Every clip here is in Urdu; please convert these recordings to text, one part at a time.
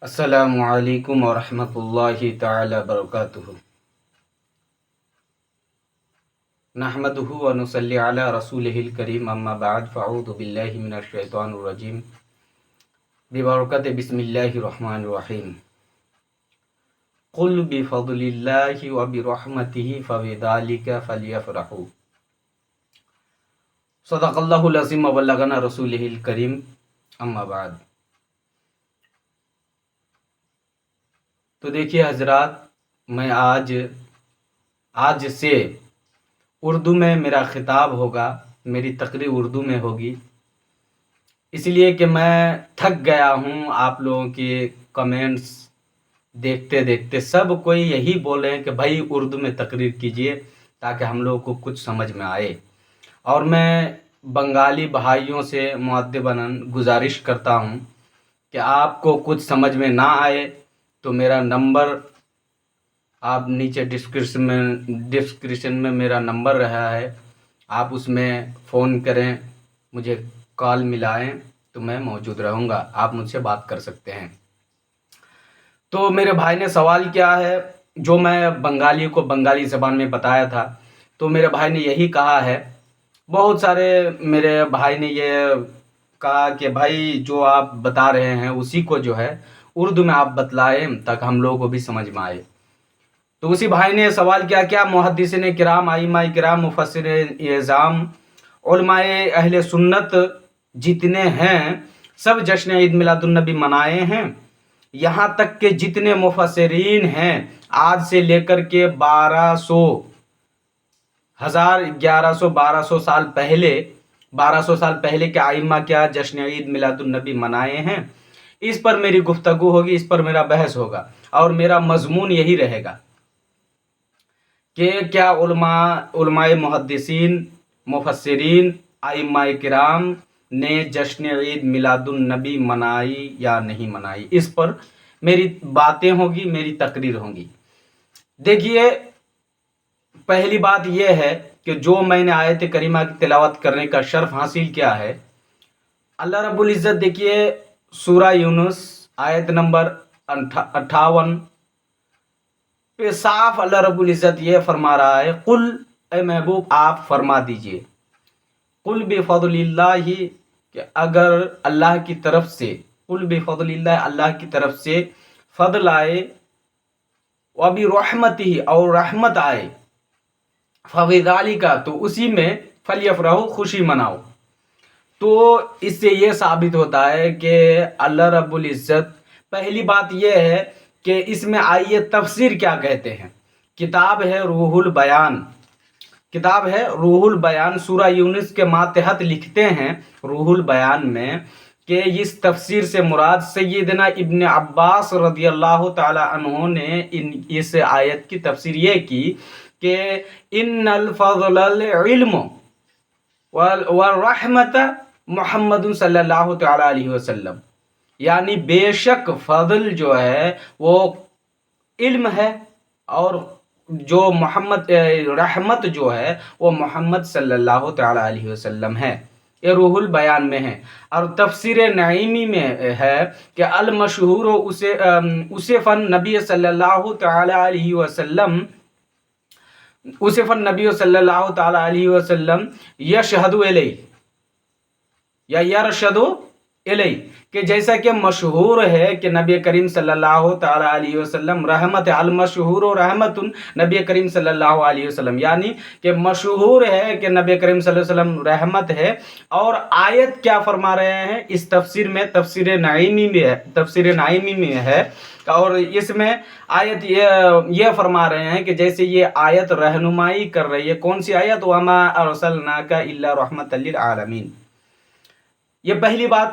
السلام علیکم ورحمۃ اللہ تعالی وبرکاتہ۔ نحمدہ ونصلی علی رسولہ الکریم، اما بعد فاعوذ باللہ من الشیطان الرجیم، ببرکت بسم اللہ الرحمن الرحیم۔ قل بفضل اللہ وبرحمتہ فبذلک فلیفرحوا۔ صدق اللہ العظیم وبلغنا رسولہ الکریم، اما بعد۔ تو دیکھیے حضرات، میں آج سے اردو میں میرا خطاب ہوگا، میری تقریر اردو میں ہوگی، اس لیے کہ میں تھک گیا ہوں۔ آپ لوگوں کے کمنٹس دیکھتے دیکھتے سب کوئی یہی بول رہے ہیں کہ بھائی اردو میں تقریر کیجئے تاکہ ہم لوگوں کو کچھ سمجھ میں آئے، اور میں بنگالی بھائیوں سے مؤدباً گزارش کرتا ہوں کہ آپ کو کچھ سمجھ میں نہ آئے تو میرا نمبر آپ نیچے ڈسکرپشن میں میرا نمبر رہا ہے، آپ اس میں فون کریں، مجھے کال ملائیں تو میں موجود رہوں گا، آپ مجھ سے بات کر سکتے ہیں۔ تو میرے بھائی نے سوال کیا ہے، جو میں بنگالی کو بنگالی زبان میں بتایا تھا، تو میرے بھائی نے یہی کہا ہے، بہت سارے میرے بھائی نے یہ کہا کہ بھائی جو آپ بتا رہے ہیں اسی کو جو ہے اردو میں آپ بتلائیں تاکہ ہم لوگوں کو بھی سمجھ میں آئے۔ تو اسی بھائی نے سوال کیا، کیا محدثین کرام، ائمہ کرام، مفسرین اعظام، علماء اہل سنت جتنے ہیں سب جشن عید میلاد النبی منائے ہیں؟ یہاں تک کہ جتنے مفسرین ہیں آج سے لے کر کے 1200 سال پہلے کے ائمہ کیا جشن عید میلاد النبی منائے ہیں؟ اس پر میری گفتگو ہوگی، اس پر میرا بحث ہوگا، اور میرا مضمون یہی رہے گا کہ کیا علماء محدثین، مفسرین، ائمہ کرام نے جشن عید میلاد النبی منائی یا نہیں منائی، اس پر میری باتیں ہوگی، میری تقریر ہوگی۔ دیکھیے، پہلی بات یہ ہے کہ جو میں نے آیت کریمہ کی تلاوت کرنے کا شرف حاصل کیا ہے، اللہ رب العزت دیکھیے سورہ یونس آیت نمبر 58 پہ صاف اللہ رب العزت یہ فرما رہا ہے، قل، اے محبوب آپ فرما دیجئے، قل بفضل اللہ، کہ اگر اللہ کی طرف سے، قل بفضل اللہ، اللہ کی طرف سے فضل آئے، وبرحمتہ، اور رحمت آئے، فبذالک، تو اسی میں فلیفرحوا، خوشی مناؤ۔ تو اس سے یہ ثابت ہوتا ہے کہ اللہ رب العزت، پہلی بات یہ ہے کہ اس میں آئیے تفسیر کیا کہتے ہیں۔ کتاب ہے روح البیان، سورہ یونس کے ماتحت لکھتے ہیں روح البیان میں کہ اس تفسیر سے مراد سیدنا ابن عباس رضی اللہ تعالی عنہ نے اس آیت کی تفسیر یہ کی کہ ان الفضل العلم والرحمت محمد صلی اللہ تعالی علیہ وسلم، یعنی بے شک فضل جو ہے وہ علم ہے، اور جو رحمت جو ہے وہ محمد صلی اللہ تعالی علیہ وسلم ہے۔ یہ روح البیان میں ہے، اور تفسیر نعیمی میں ہے کہ المشہور اسف النبی صلی اللہ تعالی علیہ وسلم، اسف النبی صلی اللہ تعالی علیہ وسلم یشہد الیہ یا یرشد الیہ، کہ جیسا کہ مشہور ہے کہ نبی کریم صلی اللہ تعالی علیہ وسلم رحمت، المشہور رحمت نبی کریم صلی اللہ علیہ وسلم، یعنی کہ مشہور ہے کہ نبی کریم صلی اللہ علیہ وسلم رحمت ہے۔ اور آیت کیا فرما رہے ہیں اس تفسیر میں، تفسیر نعیمی میں ہے، اور اس میں آیت یہ فرما رہے ہیں کہ جیسے یہ آیت رہنمائی کر رہی ہے، کون سی آیت؟ وَمَا أَرْسَلْنَاكَ إِلَّا رَحْمَةً لِلْعَالَمِينَ۔ یہ پہلی بات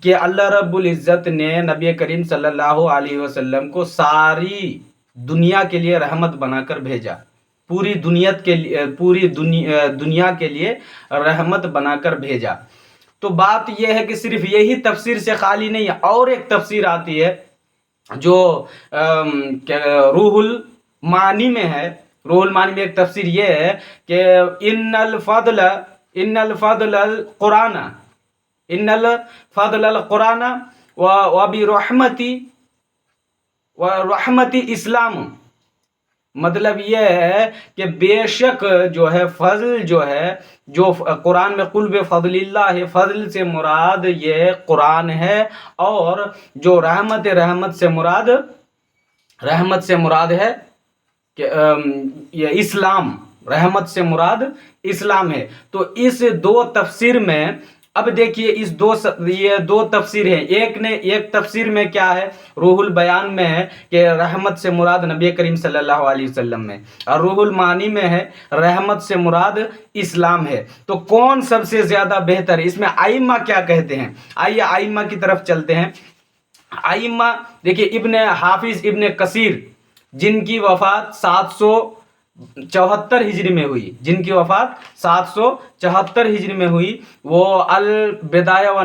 کہ اللہ رب العزت نے نبی کریم صلی اللہ علیہ وسلم کو ساری دنیا کے لیے رحمت بنا کر بھیجا، پوری دنیا کے لیے رحمت بنا کر بھیجا۔ تو بات یہ ہے کہ صرف یہی تفسیر سے خالی نہیں ہے، اور ایک تفسیر آتی ہے جو روح المعانی میں ہے۔ روح المعانی میں ایک تفسیر یہ ہے کہ ان الفضل القرآن وبرحمتی و رحمتی اسلام، مطلب یہ ہے کہ بے شک جو ہے فضل جو ہے، جو قرآن میں قل بفضل اللہ ہے، فضل سے مراد یہ قرآن ہے، اور جو رحمت سے مراد ہے کہ یہ اسلام، رحمت سے مراد اسلام ہے۔ تو اس دو تفسیر میں اب دیکھیے یہ دو تفسیر ہیں، ایک تفسیر میں کیا ہے، روح البیان میں ہے کہ رحمت سے مراد نبی کریم صلی اللہ علیہ وسلم میں، اور روح المعانی میں ہے رحمت سے مراد اسلام ہے۔ تو کون سب سے زیادہ بہتر ہے، اس میں ائمہ کیا کہتے ہیں، آئیے ائمہ کی طرف چلتے ہیں۔ ائمہ دیکھیے، حافظ ابن کثیر جن کی وفات 774 ہجری میں ہوئی، ہوئی، وہ البدایہ و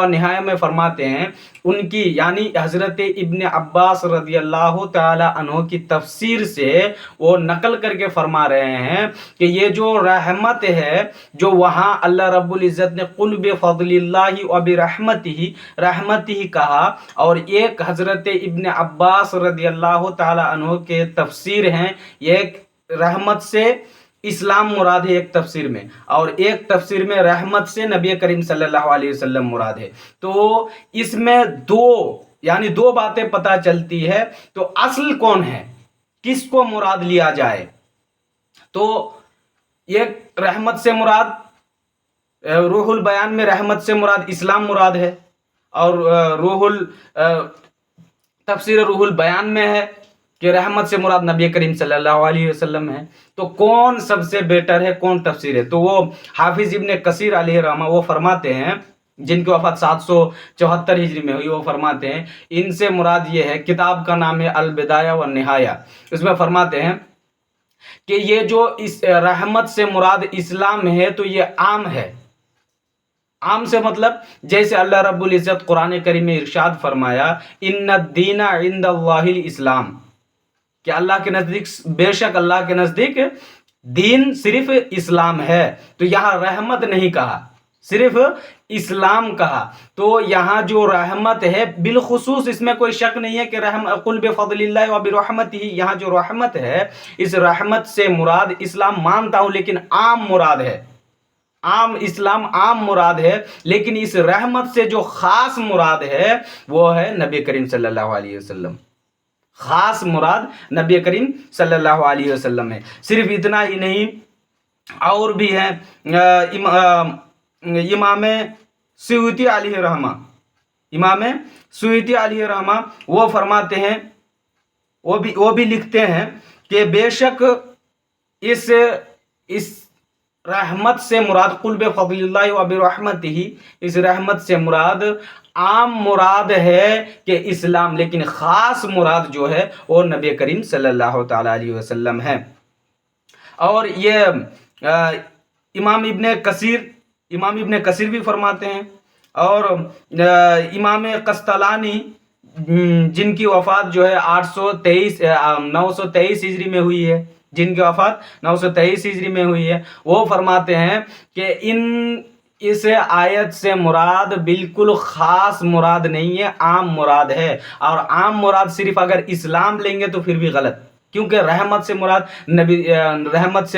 نہایہ میں فرماتے ہیں، ان کی یعنی حضرت ابن عباس رضی اللہ تعالی عنہ کی تفسیر سے وہ نقل کر کے فرما رہے ہیں کہ یہ جو رحمت ہے، جو وہاں اللہ رب العزت نے قل بفضل اللہ و برحمتہ کہا، اور ایک حضرت ابن عباس رضی اللہ تعالی عنہ کے تفسیر ہیں، ایک رحمت سے اسلام مراد ہے ایک تفسیر میں، اور ایک تفسیر میں رحمت سے نبی کریم صلی اللہ علیہ وسلم مراد ہے۔ تو اس میں دو باتیں پتہ چلتی ہے، تو اصل کون ہے، کس کو مراد لیا جائے، تو ایک رحمت سے مراد، روح البیان میں رحمت سے مراد اسلام مراد ہے، اور تفسیر روح البیان میں ہے کہ رحمت سے مراد نبی کریم صلی اللہ علیہ وسلم ہے۔ تو کون سب سے بیٹر ہے، کون تفسیر ہے، تو وہ حافظ ابن کثیر علیہ رحمہ وہ فرماتے ہیں، جن کی وفات 774 ہجری میں ہوئی، وہ فرماتے ہیں ان سے مراد یہ ہے، کتاب کا نام ہے البدایہ و نہایہ، اس میں فرماتے ہیں کہ یہ جو اس رحمت سے مراد اسلام ہے، تو یہ عام ہے۔ عام سے مطلب جیسے اللہ رب العزت قرآن کریم میں ارشاد فرمایا، ان الدین عند اللہ الاسلام، کہ اللہ کے نزدیک، بے شک اللہ کے نزدیک دین صرف اسلام ہے، تو یہاں رحمت نہیں کہا، صرف اسلام کہا۔ تو یہاں جو رحمت ہے بالخصوص، اس میں کوئی شک نہیں ہے کہ قل بفضل اللہ و برحمتہ، یہاں جو رحمت ہے، اس رحمت سے مراد اسلام مانتا ہوں، لیکن عام مراد ہے، اسلام عام مراد ہے، لیکن اس رحمت سے جو خاص مراد ہے وہ ہے نبی کریم صلی اللہ علیہ وسلم، خاص مراد نبی کریم صلی اللہ علیہ وسلم ہے۔ صرف اتنا ہی نہیں، اور بھی ہیں، امام سیوطی علیہ رحمہ وہ فرماتے ہیں، وہ بھی لکھتے ہیں کہ بے شک اس رحمت سے مراد قل بفضل اللہ و برحمتہ، اس رحمت سے مراد عام مراد ہے کہ اسلام، لیکن خاص مراد جو ہے وہ نبی کریم صلی اللہ تعالی علیہ وسلم ہے۔ اور یہ امام ابن کثیر بھی فرماتے ہیں، اور امام قسطلانی جن کی وفات جو ہے 923 ہجری میں ہوئی ہے، جن کی وفات 923 ہجری میں ہوئی ہے، وہ فرماتے ہیں کہ اس آیت سے مراد بالکل خاص مراد نہیں ہے، عام مراد ہے، اور عام مراد صرف اگر اسلام لیں گے تو پھر بھی غلط، کیونکہ رحمت سے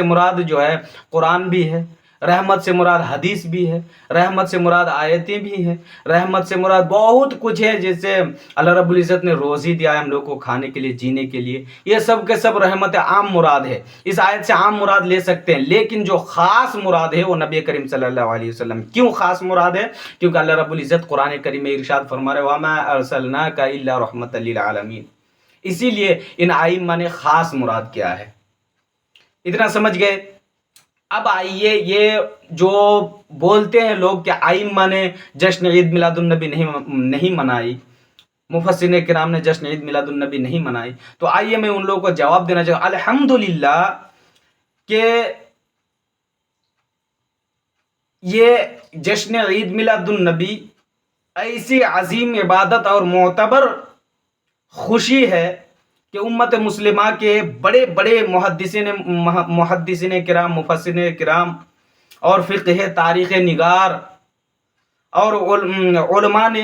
مراد جو ہے قرآن بھی ہے، رحمت سے مراد حدیث بھی ہے، رحمت سے مراد آیتیں بھی ہیں، رحمت سے مراد بہت کچھ ہے، جیسے اللہ رب العزت نے روزی دیا ہے ہم لوگ کو کھانے کے لیے، جینے کے لیے، یہ سب کے سب رحمت عام مراد ہے، اس آیت سے عام مراد لے سکتے ہیں، لیکن جو خاص مراد ہے وہ نبی کریم صلی اللہ علیہ وسلم۔ کیوں خاص مراد ہے؟ کیونکہ اللہ رب العزت قرآن کریم میں ارشاد فرما رہے وَمَا أَرْسَلْنَاكَ إِلَّا رَحْمَةً لِّلْعَالَمِينَ، اسی لیے ان ائمہ نے خاص مراد کیا ہے۔ اتنا سمجھ گئے؟ اب آئیے، یہ جو بولتے ہیں لوگ کہ ائمہ نے جشن عید میلاد النبی نہیں منائی، مفسرین کرام نے جشن عید میلاد النبی نہیں منائی، تو آئیے میں ان لوگوں کو جواب دینا چاہوں، الحمدللہ کہ یہ جشن عید میلاد النبی ایسی عظیم عبادت اور معتبر خوشی ہے کہ امت مسلمہ کے بڑے بڑے محدثین کرام، مفسرین کرام اور فقہ تاریخ نگار اور علماء نے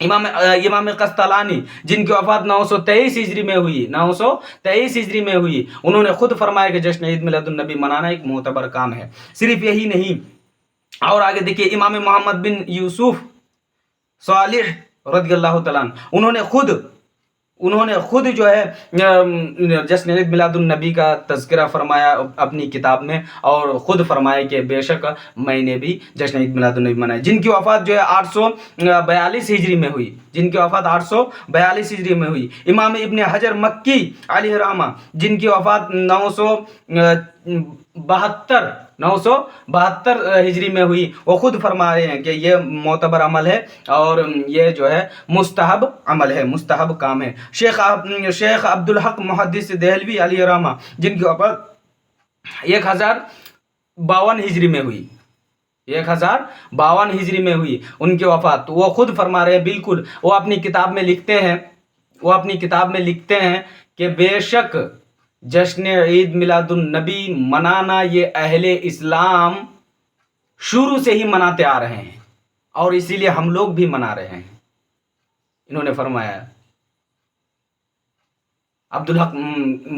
امام قسطلانی جن کی وفات 923 ہجری میں ہوئی، 923 ہجری میں ہوئی، انہوں نے خود فرمایا کہ جشن عید میلاد النبی منانا ایک معتبر کام ہے۔ صرف یہی نہیں، اور آگے دیکھیے امام محمد بن یوسف صالح رضی اللہ تعالیٰ عنہ، انہوں نے خود جو ہے جشن عید میلاد النبی کا تذکرہ فرمایا اپنی کتاب میں، اور خود فرمایا کہ بے شک میں نے بھی جشن عید میلاد النبی منایا، جن کی وفات جو ہے 842 ہجری میں ہوئی، جن کی وفات 842 ہجری میں ہوئی۔ امام ابن حجر مکی علیہ رحمہ جن کی وفات 972 ہجری میں ہوئی، وہ خود فرما رہے ہیں کہ یہ معتبر عمل ہے، اور یہ جو ہے مستحب عمل ہے، مستحب کام ہے۔ شیخ عبدالحق محدث دہلوی علیہ رحمہ جن کی وفات 1052 ہجری میں ہوئی، 1052 ہجری میں ہوئی ان کی وفات، تو وہ خود فرما رہے ہیں، بالکل وہ اپنی کتاب میں لکھتے ہیں کہ بے شک جشن عید میلاد النبی منانا یہ اہل اسلام شروع سے ہی مناتے آ رہے ہیں، اور اسی لیے ہم لوگ بھی منا رہے ہیں۔ انہوں نے فرمایا،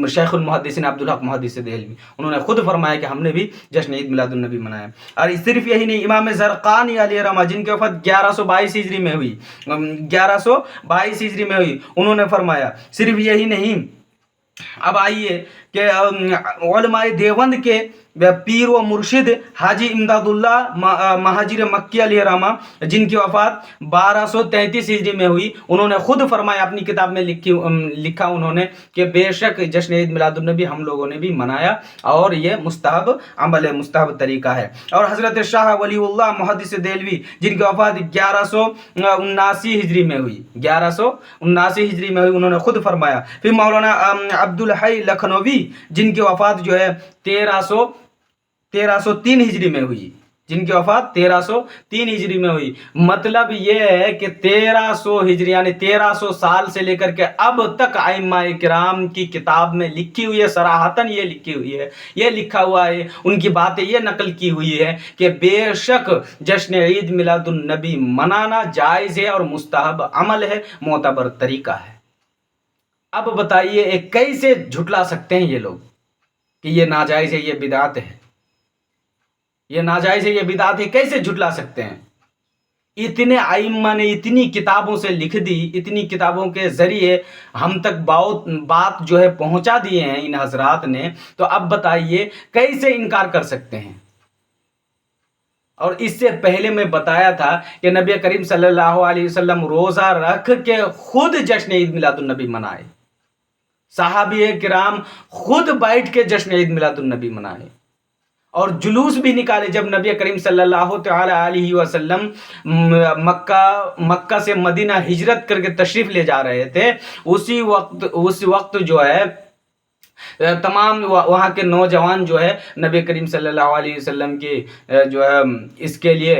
شیخ المحدثین عبدالحق محدث دہلوی، انہوں نے خود فرمایا کہ ہم نے بھی جشن عید میلاد النبی منایا۔ اور صرف یہی نہیں، امام زرقانی علیہ رحمہ جن کی وفات 1122 ہجری میں ہوئی، 1122 ہجری میں ہوئی، انہوں نے فرمایا صرف یہی نہیں، اب آئیے کہ علماء دیوبند کے پیر و مرشد حاجی امداد اللہ مہاجر مکی علیہ رحمہ جن کی وفات 1233 ہجری میں ہوئی، انہوں نے خود فرمایا اپنی کتاب میں لکھا انہوں نے کہ بے شک جشن عید میلاد النبی ہم لوگوں نے بھی منایا، اور یہ مستحب عمل ہے، مستحب طریقہ ہے۔ اور حضرت شاہ ولی اللہ محدث دہلوی جن کی وفات 1179 ہجری میں ہوئی، 1179 ہجری میں ہوئی، انہوں نے خود فرمایا۔ پھر مولانا عبدالحی لکھنوی جن کی وفات جو ہے 1303 ہجری میں ہوئی، جن کی وفات 1303 ہجری میں ہوئی۔ مطلب یہ ہے کہ 1300 ہجری یعنی 1300 سال سے لے کر کے اب تک ائمہ کرام کی کتاب میں لکھی ہوئی ہے، صراحتاً یہ لکھی ہوئی ہے، یہ لکھا ہوا ہے، ان کی باتیں یہ نقل کی ہوئی ہے کہ بے شک جشن عید میلاد النبی منانا جائز ہے اور مستحب عمل ہے، معتبر طریقہ ہے۔ اب بتائیے کیسے جھٹلا سکتے ہیں یہ لوگ کہ یہ ناجائز ہے، یہ بدعت ہے، یہ ناجائز ہے، یہ بدعت ہے، کیسے جھٹلا سکتے ہیں؟ اتنے ائمہ نے اتنی کتابوں سے لکھ دی، اتنی کتابوں کے ذریعے ہم تک بات جو ہے پہنچا دیے ہیں ان حضرات نے، تو اب بتائیے کیسے انکار کر سکتے ہیں؟ اور اس سے پہلے میں بتایا تھا کہ نبی کریم صلی اللہ علیہ وسلم روزہ رکھ کے خود جشن عید میلاد النبی منائے، صحابہ کرام خود بیٹھ کے جشن عید میلاد النبی منائے، اور جلوس بھی نکالے۔ جب نبی کریم صلی اللہ تعالی علیہ وسلم مکہ سے مدینہ ہجرت کر کے تشریف لے جا رہے تھے، اس وقت جو ہے تمام وہاں کے نوجوان جو ہے نبی کریم صلی اللہ علیہ وسلم کی جو ہے اس کے لیے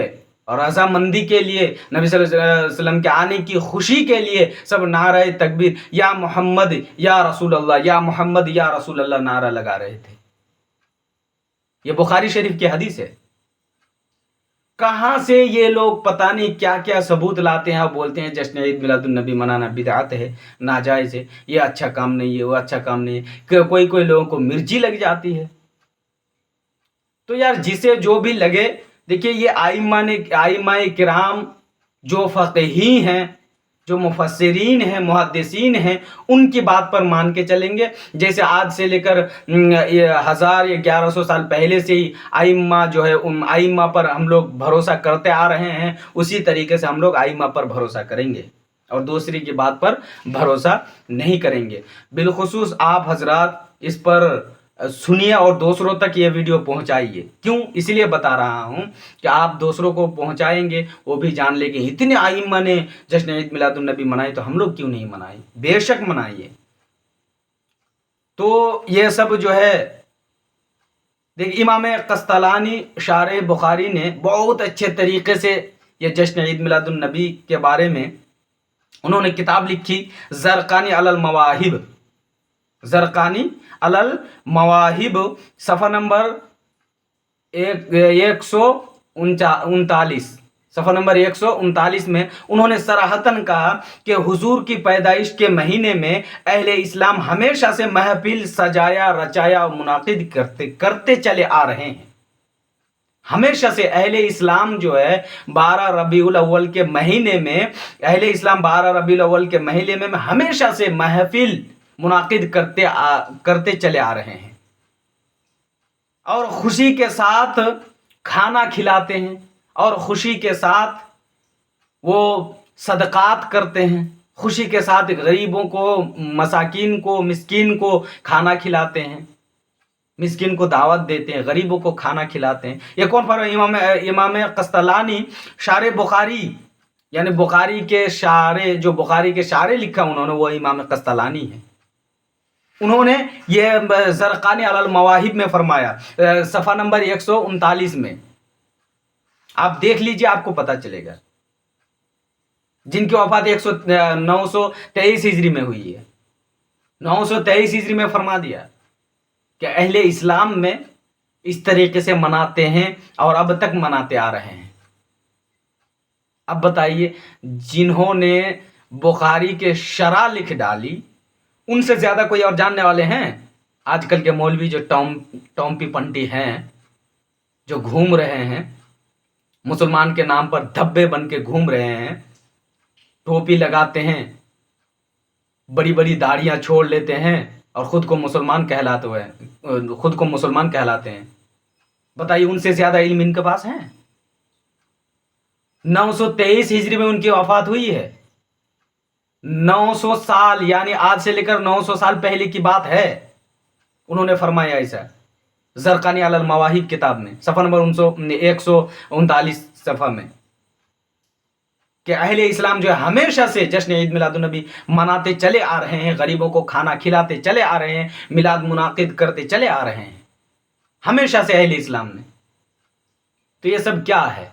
رضامندی کے لیے، نبی صلی اللہ علیہ وسلم کے آنے کی خوشی کے لیے سب نعرہ تکبیر یا محمد یا رسول اللہ، یا محمد یا رسول اللہ نعرہ لگا رہے تھے۔ یہ بخاری شریف کی حدیث ہے۔ کہاں سے یہ لوگ پتہ نہیں کیا کیا ثبوت لاتے ہیں اور بولتے ہیں جشن عید میلاد النبی منانا بدعت ہے، ناجائز ہے، یہ اچھا کام نہیں ہے، وہ اچھا کام نہیں ہے، کہ کوئی لوگوں کو مرجی لگ جاتی ہے۔ تو یار جسے جو بھی لگے، دیکھیے یہ ائمہ کرام جو فقیہ ہیں، جو مفسرین ہیں، محدثین ہیں، ان کی بات پر مان کے چلیں گے۔ جیسے آج سے لے کر 1000 یا 1100 سال پہلے سے ہی ائمہ جو ہے ائمہ پر ہم لوگ بھروسہ کرتے آ رہے ہیں، اسی طریقے سے ہم لوگ ائمہ پر بھروسہ کریں گے اور دوسری کی بات پر بھروسہ نہیں کریں گے۔ بالخصوص آپ حضرات اس پر سنیے اور دوسروں تک یہ ویڈیو پہنچائیے۔ کیوں؟ اس لیے بتا رہا ہوں کہ آپ دوسروں کو پہنچائیں گے، وہ بھی جان لیں گے اتنے ائمہ نے جشن عید میلاد النبی منائی تو ہم لوگ کیوں نہیں منائیں؟ بے شک منائیے۔ تو یہ سب جو ہے دیکھ، امام قسطلانی شارح بخاری نے بہت اچھے طریقے سے یہ جشن عید میلاد النبی کے بارے میں انہوں نے کتاب لکھی، زرقانی علی المواہب، زرقانی علی المواہب، صفحہ نمبر 139، صفحہ نمبر 139 میں انہوں نے صراحتاً کہا کہ حضور کی پیدائش کے مہینے میں اہل اسلام ہمیشہ سے محفل سجایا رچایا اور منعقد کرتے چلے آ رہے ہیں. ہمیشہ سے اہل اسلام جو ہے 12 ربیع الاول کے مہینے میں ہمیشہ سے محفل منعقد کرتے چلے آ رہے ہیں اور خوشی کے ساتھ کھانا کھلاتے ہیں اور خوشی کے ساتھ وہ صدقات کرتے ہیں، خوشی کے ساتھ غریبوں کو، مساکین کو، مسکین کو کھانا کھلاتے ہیں، مسکین کو دعوت دیتے ہیں، غریبوں کو کھانا کھلاتے ہیں. یہ کون امام قسطلانی شارح بخاری، یعنی بخاری کے شارح لکھا انہوں نے، وہ امام قسطلانی ہیں. انہوں نے یہ زرقانی علی المواہب میں فرمایا، صفحہ نمبر 139 میں آپ دیکھ لیجئے، آپ کو پتہ چلے گا. جن کی وفات 923 ہجری میں ہوئی ہے، 923 ہجری میں فرما دیا کہ اہل اسلام میں اس طریقے سے مناتے ہیں اور اب تک مناتے آ رہے ہیں. اب بتائیے، جنہوں نے بخاری کے شرح لکھ ڈالی، ان سے زیادہ کوئی اور جاننے والے ہیں؟ آج کل کے مولوی جو ٹومپی پنٹی ہیں، جو گھوم رہے ہیں، مسلمان کے نام پر دھبے بن کے گھوم رہے ہیں، ٹوپی لگاتے ہیں، بڑی بڑی داڑیاں چھوڑ لیتے ہیں اور خود کو مسلمان کہلاتے ہیں. بتائیے، ان سے زیادہ علم ان کے پاس ہے؟ 923 ہجری میں ان کی وفات ہوئی ہے. 900 سال، یعنی آج سے لے کر 900 سال پہلے کی بات ہے. انہوں نے فرمایا ایسا زرقانی علی المواہب کتاب میں، صفحہ نمبر 139 صفحہ میں، کہ اہل اسلام جو ہے ہمیشہ سے جشن عید میلاد النبی مناتے چلے آ رہے ہیں، غریبوں کو کھانا کھلاتے چلے آ رہے ہیں، میلاد منعقد کرتے چلے آ رہے ہیں ہمیشہ سے اہل اسلام نے. تو یہ سب کیا ہے؟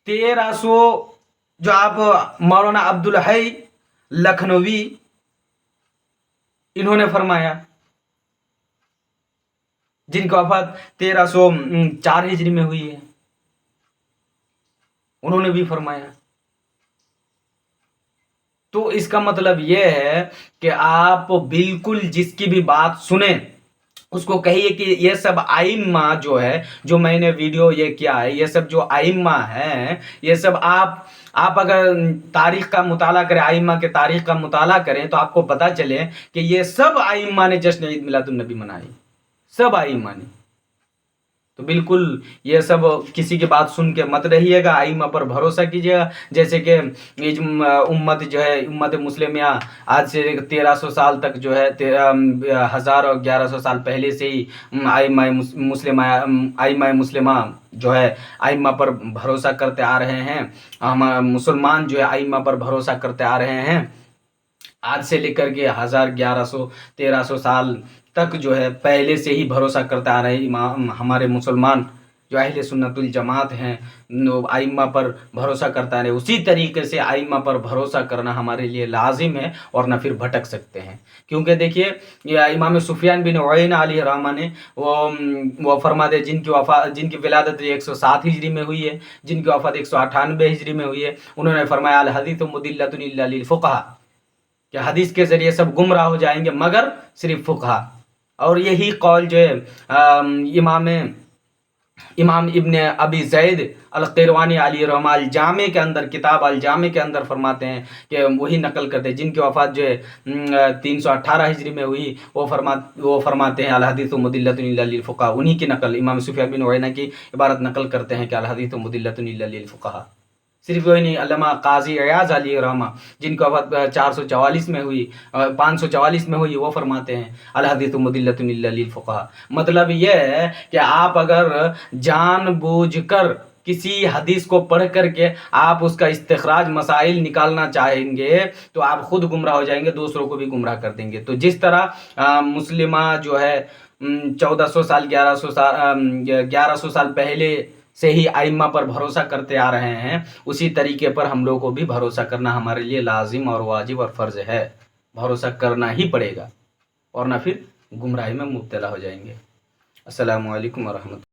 1300 جو آپ مولانا عبدالحی لکھنوی انہوں نے فرمایا، جن کی وفات 1304 ہجری میں ہوئی ہے، انہوں نے بھی فرمایا. تو اس کا مطلب یہ ہے کہ آپ بالکل جس کی بھی بات سنیں اس کو کہیے کہ یہ سب ائمہ جو ہے، جو میں نے ویڈیو یہ کیا ہے، یہ سب جو ائمہ ہیں، یہ سب آپ اگر تاریخ کا مطالعہ کریں، ائمہ کے تاریخ کا مطالعہ کریں تو آپ کو پتہ چلے کہ یہ سب ائمہ نے جشن عید میلاد النبی منائی، سب ائمہ نے. تو بالکل یہ سب کسی کی بات سن کے مت رہیے گا، ائمہ پر بھروسہ کیجیے گا. جیسے کہ امت جو ہے، امت مسلمہ آج سے 1300 سال تک جو ہے 1100 سال پہلے سے ہی ائمہ مسلمہ جو ہے ائمہ پر بھروسہ کرتے آ رہے ہیں. مسلمان جو ہے ائمہ پر بھروسہ کرتے آ رہے ہیں. آج سے لے کر کے 1100-1300 سال تک جو ہے پہلے سے ہی بھروسہ کرتے آ رہے ہیں. ہمارے مسلمان جو اہل سنت الجماعت ہیں، ائمہ پر بھروسہ کرتا رہے. اسی طریقے سے ائمہ پر بھروسہ کرنا ہمارے لیے لازم ہے، اور نہ پھر بھٹک سکتے ہیں. کیونکہ دیکھیے، یہ امام سفیان بن عیینہ علیہ الرحمہ نے وہ فرماتے ہیں، جن کی ولادت 107 ہجری میں ہوئی ہے، جن کی وفات 198 ہجری میں ہوئی ہے. انہوں نے فرمایا الحدیث مضلۃ الا للفقہاء، کہ حدیث کے ذریعے سب گمراہ ہو جائیں گے مگر صرف فقہا. اور یہی قول جو ہے امام ابن ابی زید القیروانی علیہ الرحمہ الجامع کے اندر، کتاب الجامع کے اندر فرماتے ہیں کہ وہی نقل کرتے ہیں، جن کی وفات جو ہے 318 ہجری میں ہوئی. وہ فرماتے ہیں الحدیث مضلۃ الا للفقہاء. انہی کی نقل امام سفیان بن عیینہ کی عبارت نقل کرتے ہیں کہ الحدیث مضلۃ الا للفقہاء. صرف وہی نہیں، علامہ قاضی عیاض علیہ الرحمہ جن کی وفات 444 میں ہوئی، 544 میں ہوئی، وہ فرماتے ہیں الحدیث مضلۃ الا للفقہاء. مطلب یہ ہے کہ آپ اگر جان بوجھ کر کسی حدیث کو پڑھ کر کے آپ اس کا استخراج مسائل نکالنا چاہیں گے تو آپ خود گمراہ ہو جائیں گے، دوسروں کو بھی گمراہ کر دیں گے. تو جس طرح مسلمہ جو ہے 1400 سال 1100 سال پہلے سے ہی ائمہ پر بھروسہ کرتے آ رہے ہیں، اسی طریقے پر ہم لوگ کو بھی بھروسہ کرنا ہمارے لیے لازم اور واجب اور فرض ہے. بھروسہ کرنا ہی پڑے گا، اور نہ پھر گمراہی میں مبتلا ہو جائیں گے. السلام علیکم ورحمۃ اللہ.